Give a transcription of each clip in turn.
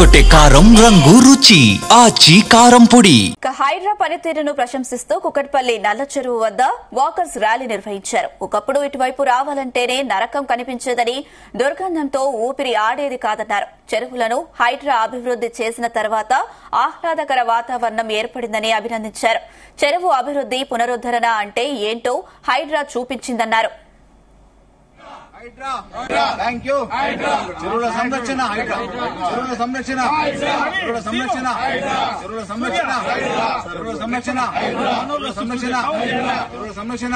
కొట్టే కారం రంగు రుచి ఆచి కారం పొడి. హైడ్రా పనితీరును ప్రశంసిస్తూ కుకట్పల్లి నల్ల చెరువు వద్ద వాకర్స్ ర్యాలీ నిర్వహించారు. ఒకప్పుడు ఇటువైపు రావాలంటేనే నరకం కనిపించేదని, దుర్గంధంతో ఊపిరి ఆడేది కాదన్నారు. చెరువులను హైడ్రా అభివృద్ది చేసిన తర్వాత ఆహ్లాదకర వాతావరణం ఏర్పడిందని అభినందించారు. చెరువు అభివృద్ది పునరుద్దరణ అంటే ఏంటో హైడ్రా చూపించిందన్నారు. Thank you. చెరువుల సంరక్షణ, చెరువుల సంరక్షణ, చెరువుల సంరక్షణ, చెరువుల సంరక్షణ, చెరువుల సంరక్షణ, చెరువుల సంరక్షణ, చెరువుల సంరక్షణ,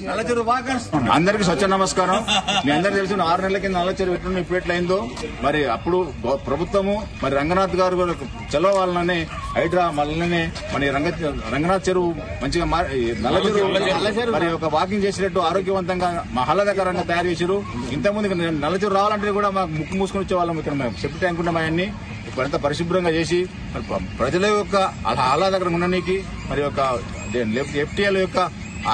నల్ల చెరువు వాకర్స్ అందరికీ స్వచ్ఛ నమస్కారం. మీ అందరికీ తెలిసిన 6 నెలల కింద నల్ల చెరువు ఎట్లుంది, ఇప్పుడు ఎట్లయిందో. మరి అప్పుడు ప్రభుత్వము మరి రంగనాథ్ గారు చలో వాళ్ళనే హైడ్రా మళ్ళీ మరి రంగనాథ్ చెరువు మంచిగా నల్ల చెరువు మరి ఒక వాకింగ్ చేసినట్టు ఆరోగ్యవంతంగా ఆహ్లాదకరంగా తయారు చేశారు. ఇంతకుముందు నల్ల చెరువు రావాలంటే కూడా మాకు ముక్కు మూసుకొని వచ్చే వాళ్ళం. ఇక్కడ మేము సెప్టి ట్యాంక్ ఉన్నాం, అవన్నీ ఇప్పుడంతా పరిశుభ్రంగా చేసి ప్రజల యొక్క ఆహ్లాదకరంగా ఉండడానికి మరి యొక్క ఎఫ్టీఎల్ యొక్క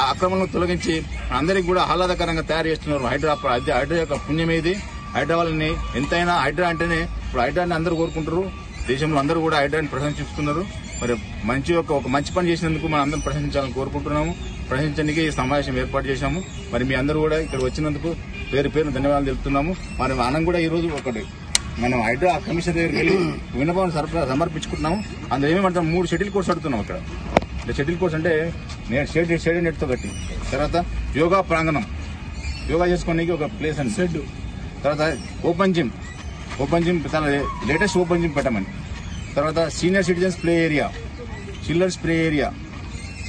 అక్రమాలను తొలగించి అందరికీ కూడా ఆహ్లాదకరంగా తయారు చేస్తున్నారు. హైడ్రా యొక్క పుణ్యం ఇది. హైడ్రా వాళ్ళని ఎంతైనా హైడ్రా అంటేనే ఇప్పుడు హైడ్రాని అందరూ కోరుకుంటారు. దేశంలో అందరూ కూడా హైడ్రాని ప్రశంసిస్తున్నారు. మరి ఒక మంచి పని చేసినందుకు మనం అందరం ప్రశంసించాలని కోరుకుంటున్నాము. ప్రశంసడానికి ఈ సమావేశం ఏర్పాటు చేశాము. మరి మీ అందరూ కూడా ఇక్కడ వచ్చినందుకు పేరు ధన్యవాదాలు తెలుపుతున్నాము. మరి మనం కూడా ఈ రోజు మనం హైడ్రా కమిషన్ దగ్గరికి వెళ్ళి విన్నపం సమర్పించుకుంటున్నాము. అందులో ఏమేమంటాం, 3 షటిల్ కోర్స్ అడుగుతున్నాం. ఇక్కడ షటిల్ కోర్స్ అంటే షేడ్ నెట్ తో కట్టి, తర్వాత యోగా ప్రాంగణం, యోగా చేసుకోవడానికి ఒక ప్లేస్ అండ్ షెడ్, తర్వాత open gym latest open gym పెట్టమని, తర్వాత senior citizens play area, children's play area.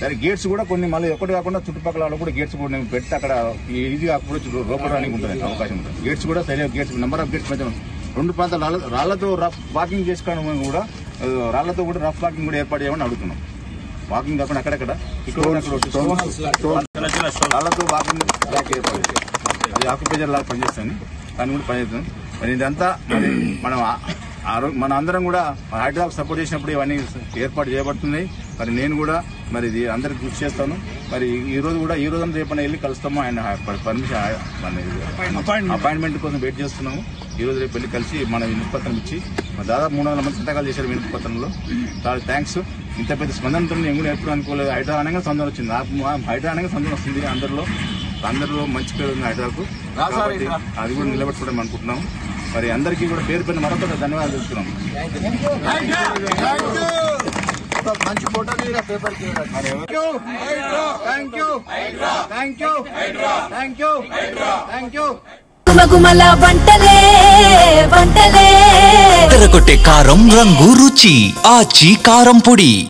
సరే గేట్స్ కూడా కొన్ని మళ్ళీ ఒకటి కాకుండా చుట్టుపక్కల కూడా గేట్స్ కూడా పెడితే అక్కడ ఇది కాకపోతే లోపలడానికి ఉంటుంది అవకాశం ఉంటుంది. గేట్స్ కూడా సరిగా గేట్స్ నెంబర్ ఆఫ్ గేట్స్ పెంచడం. 2 ప్రాంతాలు రాళ్లతో రఫ్ వాకింగ్ చేసుకోవడం కూడా, రాళ్లతో కూడా రఫ్ వాకింగ్ కూడా ఏర్పాటు చేయమని అడుగుతున్నాం. వాకింగ్ కాకుండా అక్కడక్కడ ఇక్కడ రాళ్లతో వాకింగ్ ట్రాక్ ఏర్పాటు చేస్తాం. అది ఆక్యుపేజర్ లాగా పనిచేస్తాను, దాన్ని కూడా పనిచేస్తాం. మరి ఇదంతా మన అందరం కూడా హైడ్రాకు సపోర్ట్ చేసినప్పుడు ఇవన్నీ ఏర్పాటు చేయబడుతున్నాయి. మరి నేను కూడా మరి ఇది అందరికి కృషి చేస్తాను. మరి ఈ రోజు రేపైనా వెళ్ళి కలుస్తాము. ఆయన అపాయింట్మెంట్ కోసం వెయిట్ చేస్తున్నాము. ఈ రోజు రేపు వెళ్ళి కలిసి మన వినతిపత్రం ఇచ్చి దాదాపు 300 మంది సంతకాలు చేశారు వినతిపత్రంలో. చాలా థ్యాంక్స్. ఇంత పెద్ద స్పందనతో నేను కూడా ఎప్పుడు అనుకోలేదు. హైడ్రా అనగా సందర్భం వచ్చింది. హైడ్రా అనగా సందర్భం వస్తుంది. అందరిలో మంచి పేరు ఉంది హైడ్రాకు. అది కూడా నిలబెట్టుకోవడం అనుకుంటున్నాము. మరి అందరికీ కూడా పేరు మరొక ధన్యవాదాలు తెలుపుతున్నాం. మంచి ఫోటో పేపర్ కొట్టే కారం రంగు రుచి ఆచి కారం పొడి.